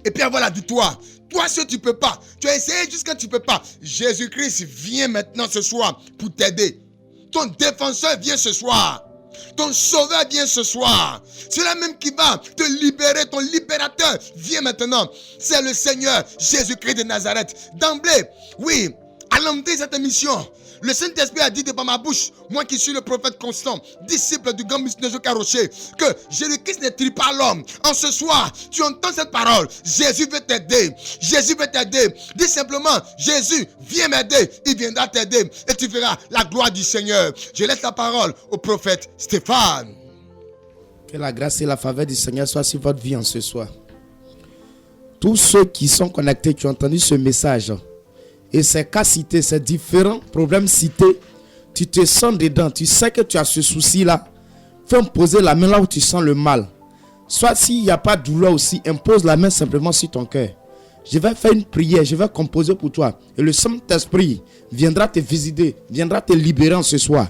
Et puis voilà, dis-toi, toi seul tu peux pas. Tu as essayé jusqu'à tu peux pas. Jésus-Christ vient maintenant ce soir pour t'aider. Ton défenseur vient ce soir. Ton sauveur vient ce soir. Celui-là même qui va te libérer, ton libérateur vient maintenant. C'est le Seigneur Jésus-Christ de Nazareth. D'emblée, oui, à l'entrée de cette émission, le Saint-Esprit a dit de par ma bouche, moi qui suis le prophète Constant, disciple du grand missionnaire Joker Rocher, que Jésus-Christ ne trie pas l'homme. En ce soir, tu entends cette parole. Jésus veut t'aider. Jésus veut t'aider. Dis simplement, Jésus, viens m'aider. Il viendra t'aider et tu verras la gloire du Seigneur. Je laisse la parole au prophète Stéphane. Que la grâce et la faveur du Seigneur soient sur votre vie en ce soir. Tous ceux qui sont connectés, qui ont entendu ce message, et ces cas cités, ces différents problèmes cités, tu te sens dedans, tu sais que tu as ce souci-là. Fais poser la main là où tu sens le mal. Soit s'il n'y a pas de douleur aussi, impose la main simplement sur ton cœur. Je vais faire une prière, je vais composer pour toi. Et le Saint-Esprit viendra te visiter, viendra te libérer en ce soir.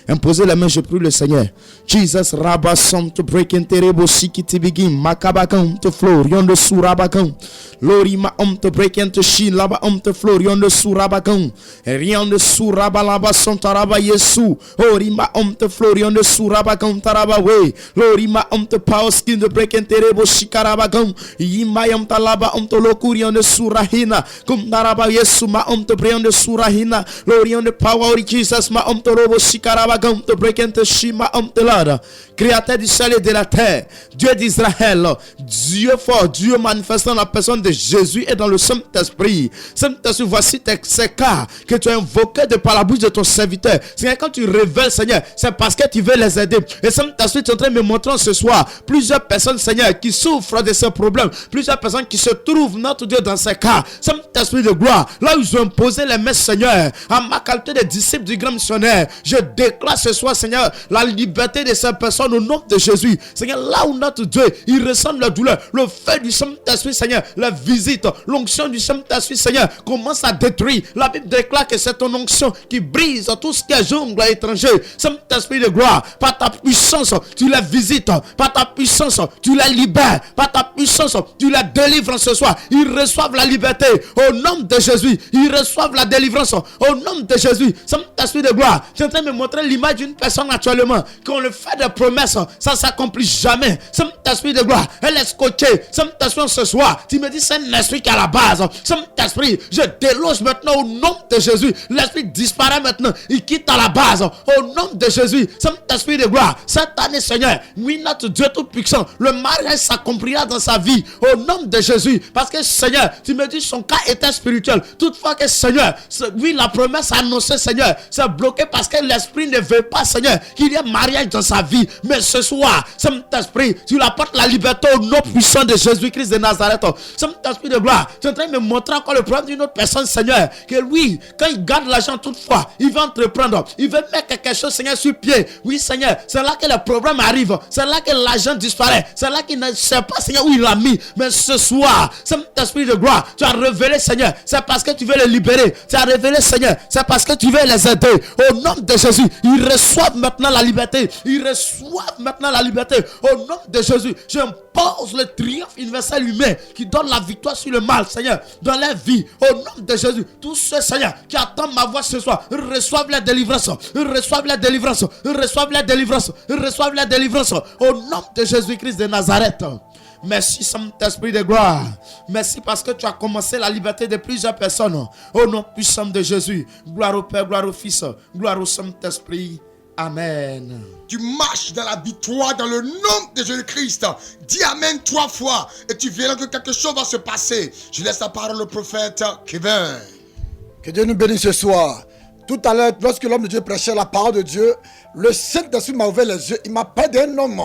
Imposez la main, je prie le Seigneur. Jesus Rabasam to break and terebo sikiti begin. Makabakam to floor, yon de surabakam. Lorima to break and to shin laba to floor, yon de surabakam. Rien de surabalaba santaraba yesu. Orima to floor, yon de surabakam taraba way. Lorima to power skin to break and terebo shikarabakam. Yimayam talaba to lokur, yon de surahina. Kumdaraba yesu ma to break de surahina. Lorion de power Jesus ma to robo shikarabakam. To break into Shima Lord, créateur du ciel et de la terre, Dieu d'Israël, Dieu fort, Dieu manifestant la personne de Jésus et dans le Saint-Esprit. Saint-Esprit, voici ces cas que tu as invoqués de par la bouche de ton serviteur. Seigneur, quand tu révèles, Seigneur, c'est parce que tu veux les aider. Et Saint-Esprit, tu es en train de me montrer ce soir plusieurs personnes, Seigneur, qui souffrent de ces problèmes, plusieurs personnes qui se trouvent, notre Dieu, dans ces cas. Saint-Esprit de gloire, là où ils ont imposé les mains, Seigneur, à ma qualité de disciple du grand missionnaire, je déclare ce soir, Seigneur, la liberté de ces personnes au nom de Jésus. Seigneur, là où notre Dieu, il ressent la douleur, le feu du Saint-Esprit, Seigneur, la visite, l'onction du Saint-Esprit, Seigneur, commence à détruire. La Bible déclare que c'est ton onction qui brise tout ce qui est jungle à étranger. Saint-Esprit de gloire, par ta puissance, tu la visites, par ta puissance, tu la libères, par ta puissance, tu la délivres ce soir. Ils reçoivent la liberté au nom de Jésus. Ils reçoivent la délivrance au nom de Jésus. Saint-Esprit de gloire, tu es en train de me montrer l'image d'une personne actuellement, qu'on le fait des promesses, ça ne s'accomplit jamais. Saint-Esprit de gloire, elle est scotchée. Saint-Esprit, ce soir, tu me dis, c'est un esprit qui est à la base. Saint-Esprit, je déloge maintenant au nom de Jésus. L'esprit disparaît maintenant, il quitte à la base. Au nom de Jésus, Saint-Esprit de gloire, cette année, Seigneur, oui, notre Dieu tout-puissant, le mariage s'accomplira dans sa vie. Au nom de Jésus, parce que Seigneur, tu me dis, son cas était spirituel. Toutefois que Seigneur, oui, la promesse annoncée, Seigneur, c'est bloqué parce que l'esprit ne veut pas, Seigneur, qu'il y ait mariage dans sa vie. Mais ce soir, Saint-Esprit, tu apportes la liberté au nom puissant de Jésus-Christ de Nazareth. Saint-Esprit de gloire, tu es en train de me montrer encore le problème d'une autre personne, Seigneur, que oui, quand il garde l'argent toutefois, il va entreprendre, il veut mettre quelque chose, Seigneur, sur pied. Oui, Seigneur, c'est là que le problème arrive, c'est là que l'argent disparaît, c'est là qu'il ne sait pas, Seigneur, où il l'a mis. Mais ce soir, Saint-Esprit de gloire, tu as révélé, Seigneur, c'est parce que tu veux les libérer. Tu as révélé, Seigneur, c'est parce que tu veux les aider. Au nom de Jésus, ils reçoivent maintenant la liberté. Ils reçoivent maintenant la liberté. Au nom de Jésus, j'impose le triomphe universel humain qui donne la victoire sur le mal, Seigneur, dans leur vie. Au nom de Jésus, tous ceux, Seigneur, qui attendent ma voix ce soir, reçoivent la délivrance. Reçoivent la délivrance. Reçoivent la délivrance. Reçoivent la délivrance. Au nom de Jésus-Christ de Nazareth. Merci Saint-Esprit de gloire. Merci parce que tu as commencé la liberté de plusieurs personnes. Au nom puissant de Jésus. Gloire au Père, gloire au Fils, gloire au Saint-Esprit. Amen. Tu marches dans la victoire dans le nom de Jésus-Christ. Dis Amen 3 fois et tu verras que quelque chose va se passer. Je laisse la parole au prophète Kevin. Que Dieu nous bénisse ce soir. Tout à l'heure, lorsque l'homme de Dieu prêchait la parole de Dieu, le Saint-Esprit m'a ouvert les yeux. Il m'a parlé d'un homme,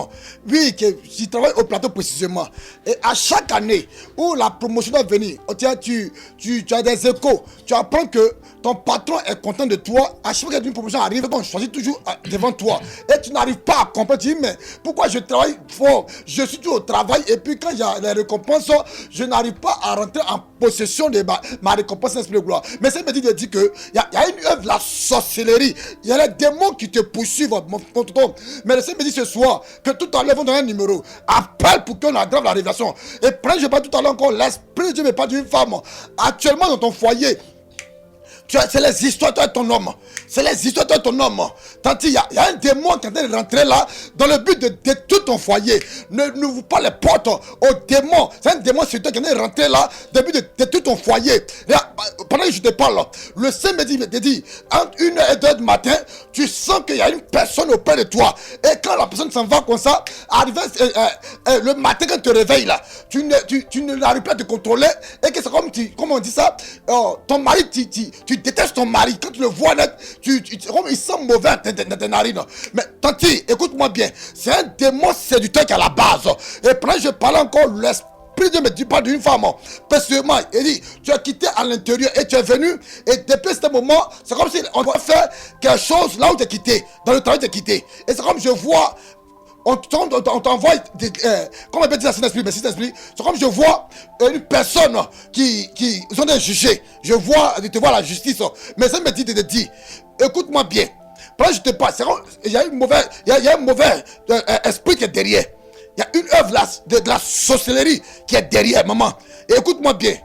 oui, qui travaille au plateau précisément. Et à chaque année où la promotion doit venir, tu as des échos. Tu apprends que ton patron est content de toi. À chaque fois qu'une promotion arrive, on choisit toujours devant toi. Et tu n'arrives pas à comprendre. Tu dis, mais pourquoi je travaille fort? Je suis toujours au travail. Et puis quand il y a les récompenses, je n'arrive pas à rentrer en possession de ma récompense, Esprit de gloire. Mais ça me dit de dire qu'il y a une œuvre, la sorcellerie. Il y a les démons qui te poursuivent, mon tonton. Mais le Seigneur me dit ce soir que tout à l'heure, ils vont donner un numéro. Appelle pour qu'on aggrave la révélation. Et prends, je parle tout à l'heure encore, l'Esprit de Dieu me parle d'une femme. Actuellement dans ton foyer, c'est les histoires de ton homme. C'est les histoires de ton homme. Tant il y a un démon qui est en train de rentrer là dans le but de détruire ton foyer. N'ouvre pas les portes aux démons. C'est un démon sur toi qui est en train de rentrer là dans le but de détruire ton foyer. Là, pendant que je te parle, le Saint me dit entre 1h et 2h du matin, tu sens qu'il y a une personne auprès de toi. Et quand la personne s'en va comme ça, arrivé le matin quand tu te réveilles là, tu n'arrives pas à te contrôler. Et que c'est comme on dit ça, ton mari, tu détestes ton mari. Quand tu le vois net, il sent mauvais dans tes narines. Mais tanti, écoute-moi bien. C'est un démon séducteur qui est à la base. Et pendant que je parle encore, l'Esprit de me dit pas d'une femme. Précisément, il dit, tu as quitté à l'intérieur et tu es venu. Et depuis ce moment, c'est comme si on doit faire quelque chose là où tu es quitté. Dans le travail tu es quitté. Et c'est comme je vois. On t'envoie comment on peut dire ça, Saint-Esprit, mais Saint-Esprit, c'est comme je vois une personne qui sont des jugés. Je te vois la justice. Mais ça me dit de te dire, écoute-moi bien. Pendant que je te parle, il y a un mauvais esprit qui est derrière. Il y a une œuvre de la sorcellerie qui est derrière, maman. Et écoute-moi bien.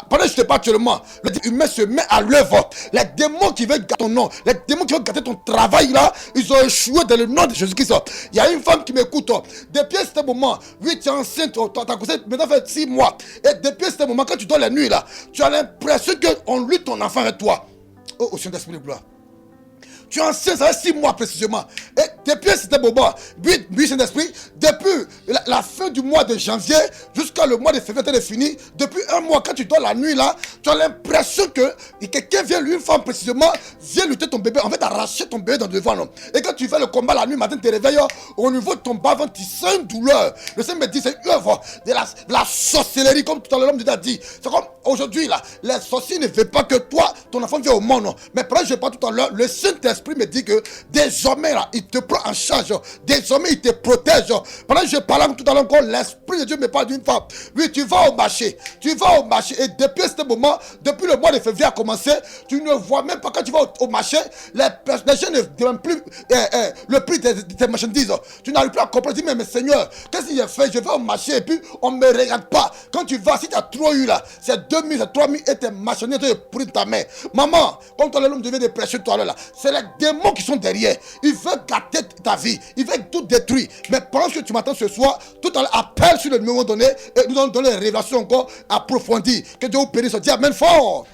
Pendant que je te parle actuellement, le humain se met à l'œuvre. Les démons qui veulent gâter ton nom, les démons qui veulent gâter ton travail là, ils ont échoué dans le nom de Jésus-Christ. Il y a une femme qui m'écoute. Depuis ce moment, oui, tu es enceinte, ta grossesse maintenant fait 6 mois. Et depuis ce moment, quand tu dors la nuit là, tu as l'impression qu'on lutte ton enfant avec toi. Oh, Saint-Esprit de gloire. Tu es enceinte, ça fait 6 mois précisément. Et depuis cet moment, oui, Saint-Esprit, depuis la fin du mois de janvier jusqu'à le mois de février fini, depuis 1 mois, quand tu dors la nuit là, tu as l'impression que quelqu'un vient, une femme précisément, vient lutter ton bébé, en fait arracher ton bébé dans le devant. Et quand tu fais le combat la nuit, matin, tu te réveilles, au niveau de ton bas, tu sens une douleur. Le Seigneur me dit, c'est une œuvre de la sorcellerie, comme tout à l'heure l'homme a dit. C'est comme aujourd'hui là, les sorciers ne veulent pas que toi, ton enfant vienne au monde. Mais pendant que je parle tout à l'heure, le Saint-Esprit me dit que désormais là, il te prend en charge. Désormais, il te protège. Pendant que je parlais tout à l'heure encore, l'Esprit de Dieu me parle d'une femme. Oui, tu vas au marché. Tu vas au marché. Et depuis ce moment, depuis le mois de février a commencé, tu ne vois même pas quand tu vas au marché, les gens ne demandent plus le prix de tes marchandises. Tu n'arrives plus à comprendre. Tu dis, mais Seigneur, qu'est-ce que j'ai fait? Je vais au marché et puis on ne me regarde pas. Quand tu vas, si tu as trop eu là, c'est 2000, c'est 3000 et tes marchandises te prennent ta main. Maman, comme toi l'homme devait de prêcher tout à l'heure là, c'est les démons qui sont derrière. Ils veulent gâter ta vie. Ils veulent tout détruire. Mais pendant que tu m'attends ce soir, tout à l'heure, appelle sur le numéro donné et nous allons donner des révélations encore approfondies. Que Dieu vous bénisse. Dis amen fort.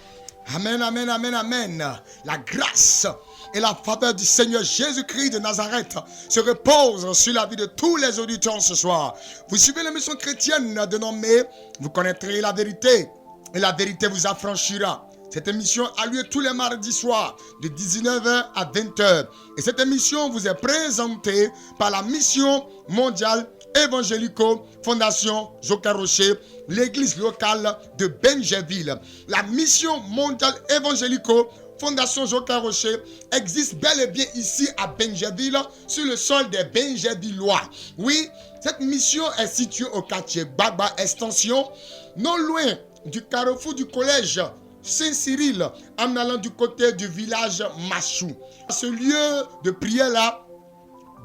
Amen, amen, amen, amen. La grâce et la faveur du Seigneur Jésus-Christ de Nazareth se repose sur la vie de tous les auditeurs ce soir. Vous suivez l'émission chrétienne dénommée Vous connaîtrez la vérité et la vérité vous affranchira. Cette émission a lieu tous les mardis soirs de 19h à 20h. Et cette émission vous est présentée par la mission mondiale évangélico Fondation Joker Rocher, l'église locale de Benjerville. La mission mondiale évangélico Fondation Joker Rocher existe bel et bien ici à Benjerville, sur le sol des Benjervillois. Oui, cette mission est située au quartier Gbagba Extension, non loin du carrefour du collège Saint-Cyril, en allant du côté du village Machou. Ce lieu de prière-là,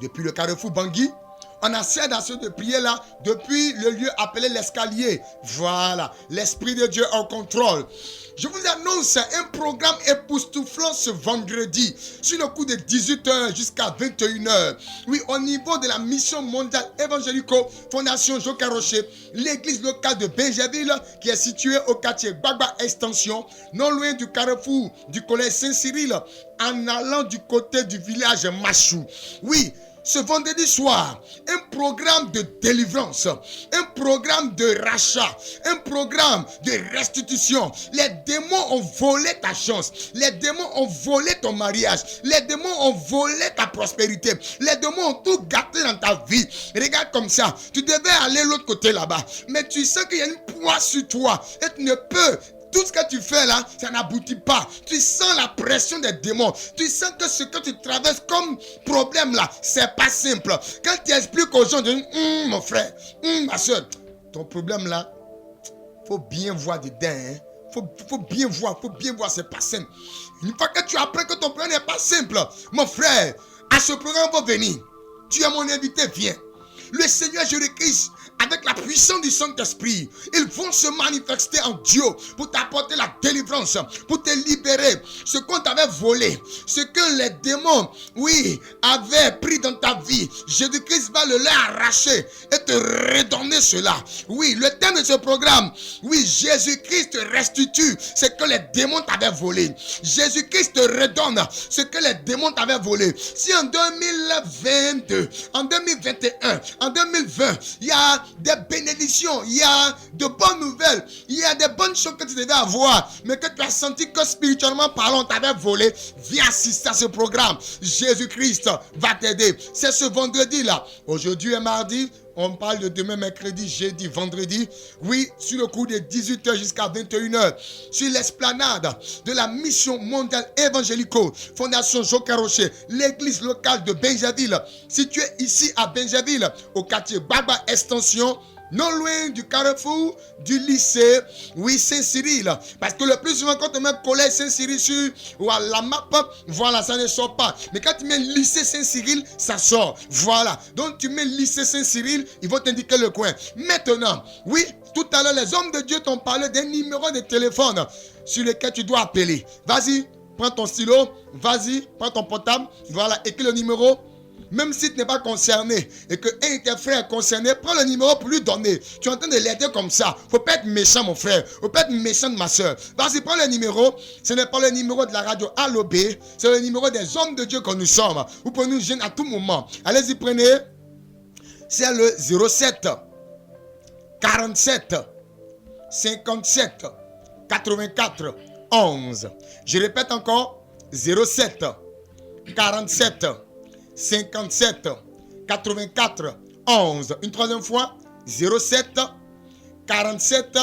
depuis le carrefour Bangui, on accède à ce de prière-là depuis le lieu appelé l'escalier. Voilà, l'Esprit de Dieu en contrôle. Je vous annonce un programme époustouflant ce vendredi, sur le coup de 18h jusqu'à 21h. Oui, au niveau de la mission mondiale évangélico Fondation Joker Rocher, l'église locale de Benjerville, qui est située au quartier Gbagba Extension, non loin du carrefour du collège Saint-Cyril, en allant du côté du village Machou. Oui, ce vendredi soir, un programme de délivrance, un programme de rachat, un programme de restitution. Les démons ont volé ta chance, les démons ont volé ton mariage, les démons ont volé ta prospérité, les démons ont tout gâté dans ta vie. Regarde comme ça, tu devais aller l'autre côté là-bas, mais tu sens qu'il y a une poids sur toi et tu ne peux. Tout ce que tu fais là, ça n'aboutit pas. Tu sens la pression des démons. Tu sens que ce que tu traverses comme problème là, c'est pas simple. Quand tu expliques aux gens, tu dis, mon frère, ma soeur, ton problème là, faut bien voir dedans. Hein? Faut bien voir, c'est pas simple. Une fois que tu apprends que ton problème n'est pas simple, mon frère, à ce programme, faut venir. Tu es mon invité, viens. Le Seigneur Jésus-Christ, avec la puissance du Saint-Esprit, ils vont se manifester en Dieu pour t'apporter la délivrance, pour te libérer. Ce qu'on t'avait volé, ce que les démons, oui, avaient pris dans ta vie, Jésus-Christ va le leur arracher et te redonner cela. Oui, le thème de ce programme, oui, Jésus-Christ te restitue ce que les démons t'avaient volé. Jésus-Christ te redonne ce que les démons t'avaient volé. Si en 2022, en 2021, en 2020, il y a des bénédictions, il y a de bonnes nouvelles, il y a des bonnes choses que tu devais avoir, mais que tu as senti que spirituellement parlant, on t'avait volé, viens assister à ce programme. Jésus-Christ va t'aider. C'est ce vendredi-là. Aujourd'hui est mardi. On parle de demain, mercredi, jeudi, vendredi. Oui, sur le cours de 18h jusqu'à 21h. Sur l'esplanade de la mission mondiale évangélico Fondation Joker Rocher, l'église locale de Benjerville, située ici à Benjerville, au quartier Gbagba Extension, non loin du carrefour du lycée, oui, Saint-Cyril. Parce que le plus souvent, quand on met collège Saint-Cyril sur la map, voilà, ça ne sort pas. Mais quand tu mets lycée Saint-Cyril, ça sort. Voilà. Donc, tu mets lycée Saint-Cyril, ils vont t'indiquer le coin. Maintenant, oui, tout à l'heure, les hommes de Dieu t'ont parlé d'un numéro de téléphone sur lequel tu dois appeler. Vas-y, prends ton stylo, vas-y, prends ton portable, voilà, écris le numéro. Même si tu n'es pas concerné et qu'un de tes frères est concerné, prends le numéro pour lui donner. Tu es en train de l'aider comme ça. Faut pas être méchant, mon frère. Faut pas être méchant de ma soeur. Vas-y, prends le numéro. Ce n'est pas le numéro de la radio ALOB. C'est le numéro des hommes de Dieu que nous sommes. Vous pouvez nous gêner à tout moment. Allez-y, prenez. C'est le 07 47 57 84 11. Je répète encore. 07 47 57 84 11. Une troisième fois. 07 47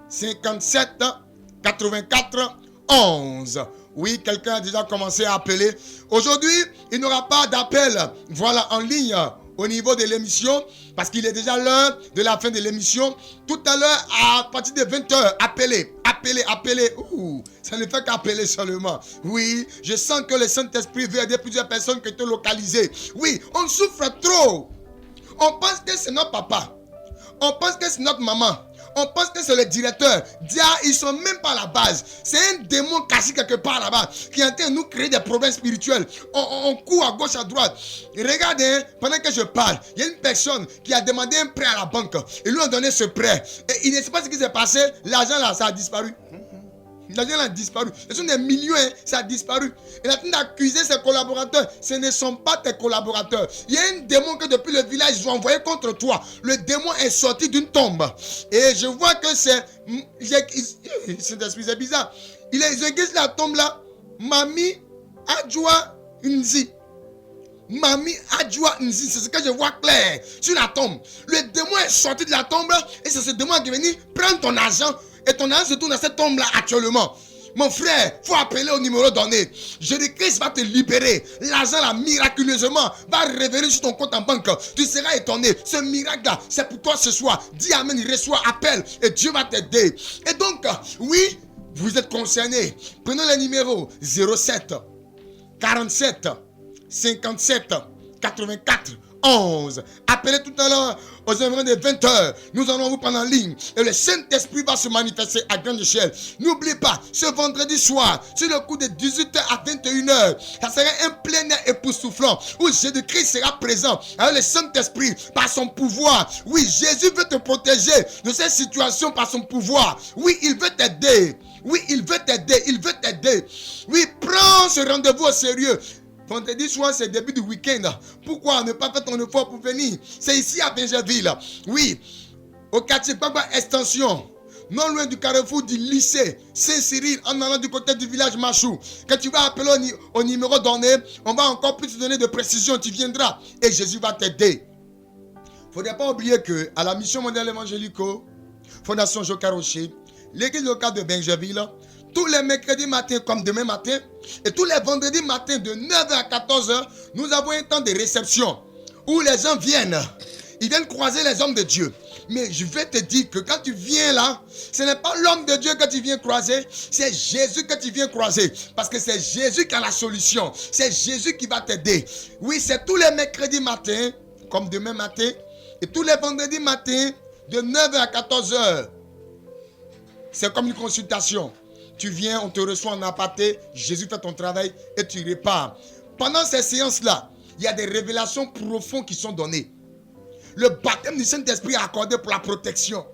57 84 11. Oui, quelqu'un a déjà commencé à appeler. Aujourd'hui, il n'y aura pas d'appel, voilà, en ligne au niveau de l'émission, parce qu'il est déjà l'heure de la fin de l'émission. Tout à l'heure, à partir de 20h, appelez. Ouh, ça ne fait qu'appeler seulement. Oui, je sens que le Saint-Esprit veut aider plusieurs personnes qui sont localisées. Oui, on souffre trop. On pense que c'est notre papa. On pense que c'est notre maman. On pense que c'est le directeur. Dia, ils sont même pas à la base. C'est un démon caché quelque part là-bas qui est en train de nous créer des problèmes spirituels. On court à gauche, à droite. Et regardez, pendant que je parle, il y a une personne qui a demandé un prêt à la banque. Ils lui ont donné ce prêt. Et il ne sait pas ce qui s'est passé. L'argent là, ça a disparu. L'argent a disparu. Ce sont des millions, hein, ça a disparu. Il a train d'accuser ses collaborateurs. Ce ne sont pas tes collaborateurs. Il y a un démon que depuis le village, ils ont envoyé contre toi. Le démon est sorti d'une tombe. Et je vois que c'est bizarre. Ils aiguisent la tombe là. Mami Adjoa Nzi. Mami Adjoa Nzi. C'est ce que je vois clair sur la tombe. Le démon est sorti de la tombe et c'est ce démon qui est venu prendre ton argent. Et ton argent se trouve dans cette tombe-là actuellement. Mon frère, il faut appeler au numéro donné. Jésus-Christ va te libérer. L'argent là, miraculeusement, va revenir sur ton compte en banque. Tu seras étonné. Ce miracle-là, c'est pour toi ce soir. Dis amen, reçois, appelle et Dieu va t'aider. Et donc, oui, vous êtes concernés. Prenons le numéro 07 47 57 84 11. Appelez tout à l'heure aux environs de 20h. Nous allons vous prendre en ligne et le Saint-Esprit va se manifester à grande échelle. N'oubliez pas, ce vendredi soir, sur le coup de 18h à 21h, ça sera un plein air époustouflant où Jésus-Christ sera présent avec le Saint-Esprit par son pouvoir. Oui, Jésus veut te protéger de cette situation par son pouvoir. Oui, il veut t'aider. Oui, il veut t'aider. Il veut t'aider. Oui, prends ce rendez-vous au sérieux. Vendredi soir, c'est le début du week-end. Pourquoi ne pas faire ton effort pour venir? C'est ici à Benjerville. Oui, au quartier Bagba Extension. Non loin du carrefour du lycée Saint-Cyril, en allant du côté du village Machou. Quand tu vas appeler au numéro donné, on va encore plus te donner de précision. Tu viendras et Jésus va t'aider. Il ne faudrait pas oublier qu'à la mission mondiale évangélico, Fondation Joker Rocher, l'église locale de Benjerville, tous les mercredis matins comme demain matin et tous les vendredis matins de 9h à 14h, nous avons un temps de réception où les gens viennent. Ils viennent croiser les hommes de Dieu. Mais je vais te dire que quand tu viens là, ce n'est pas l'homme de Dieu que tu viens croiser, c'est Jésus que tu viens croiser. Parce que c'est Jésus qui a la solution. C'est Jésus qui va t'aider. Oui, c'est tous les mercredis matins, comme demain matin, et tous les vendredis matins, de 9h à 14h. C'est comme une consultation. Tu viens, on te reçoit en aparté, Jésus fait ton travail et tu repars. Pendant ces séances-là, il y a des révélations profondes qui sont données. Le baptême du Saint-Esprit est accordé pour la protection.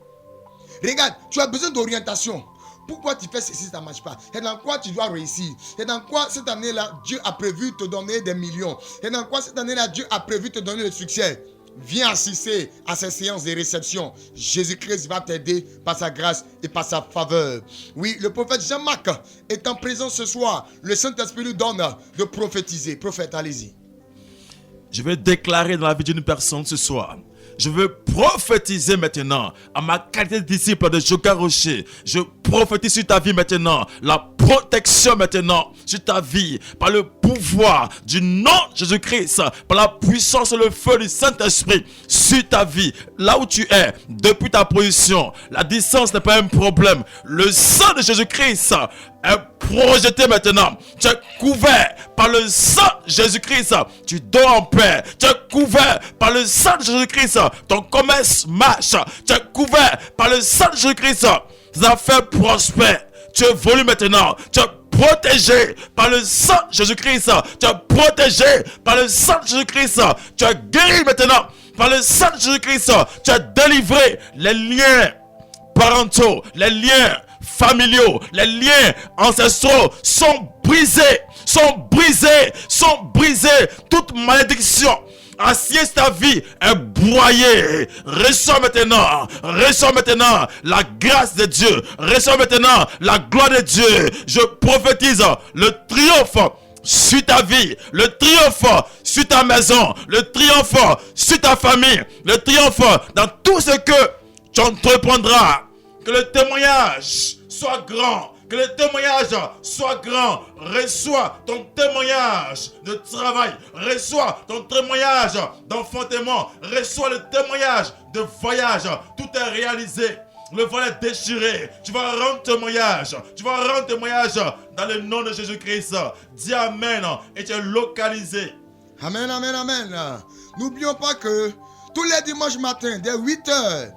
Regarde, tu as besoin d'orientation. Pourquoi tu fais ceci, ça ne marche pas? Et dans quoi tu dois réussir? Et dans quoi cette année-là, Dieu a prévu te donner des millions? Et dans quoi cette année-là, Dieu a prévu te donner le succès? Viens assister à ces séances de réception. Jésus-Christ va t'aider par sa grâce et par sa faveur. Oui, le prophète Jean-Marc est en présence ce soir. Le Saint-Esprit lui donne de prophétiser. Prophète, allez-y. Je vais déclarer dans la vie d'une personne ce soir. Je veux prophétiser maintenant à ma qualité de disciple de Joker Rocher. Je prophétise sur ta vie maintenant. La protection maintenant sur ta vie par le pouvoir du nom de Jésus-Christ, par la puissance et le feu du Saint-Esprit sur ta vie. Là où tu es, depuis ta position, la distance n'est pas un problème. Le sang de Jésus-Christ est projeté maintenant. Tu es couvert par le sang de Jésus-Christ. Tu dors en paix. Tu es couvert par le sang de Jésus-Christ. Ton commerce marche. Tu es couvert par le sang de Jésus-Christ. Tes affaires prospèrent. Tu évolues maintenant. Tu es protégé par le sang de Jésus-Christ. Tu es protégé par le sang de Jésus-Christ. Tu es guéri maintenant par le sang de Jésus-Christ. Tu es délivré. Les liens parentaux, les liens familiaux, les liens ancestraux sont brisés, toute malédiction assieds ta vie est broyée. Reçois maintenant la grâce de Dieu, reçois maintenant la gloire de Dieu. Je prophétise le triomphe sur ta vie, le triomphe sur ta maison, le triomphe sur ta famille, le triomphe dans tout ce que tu entreprendras. Que le témoignage soit grand, Que le témoignage soit grand. Reçois ton témoignage de travail. Reçois ton témoignage d'enfantement. Reçois le témoignage de voyage. Tout est réalisé. Le voile est déchiré. Tu vas rendre témoignage. Tu vas rendre témoignage dans le nom de Jésus-Christ. Dis Amen et tu es localisé. Amen, amen, amen. N'oublions pas que tous les dimanches matins, dès 8h,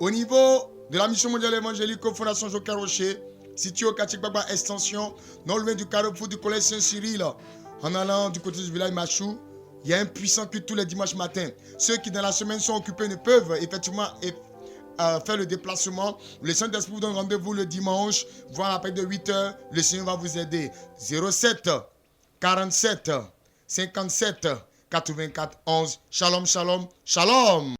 au niveau de la mission mondiale évangélique Fondation Joker Rocher, située au quartier Baba Extension, non loin du carrefour du collège Saint-Cyril, en allant du côté du village Machou, il y a un puissant culte tous les dimanches matins. Ceux qui dans la semaine sont occupés ne peuvent effectivement faire le déplacement. Le Saint-Esprit vous donne rendez-vous le dimanche, voir à partir de 8h, le Seigneur va vous aider. 07 47 57 84 11. Shalom, shalom, shalom.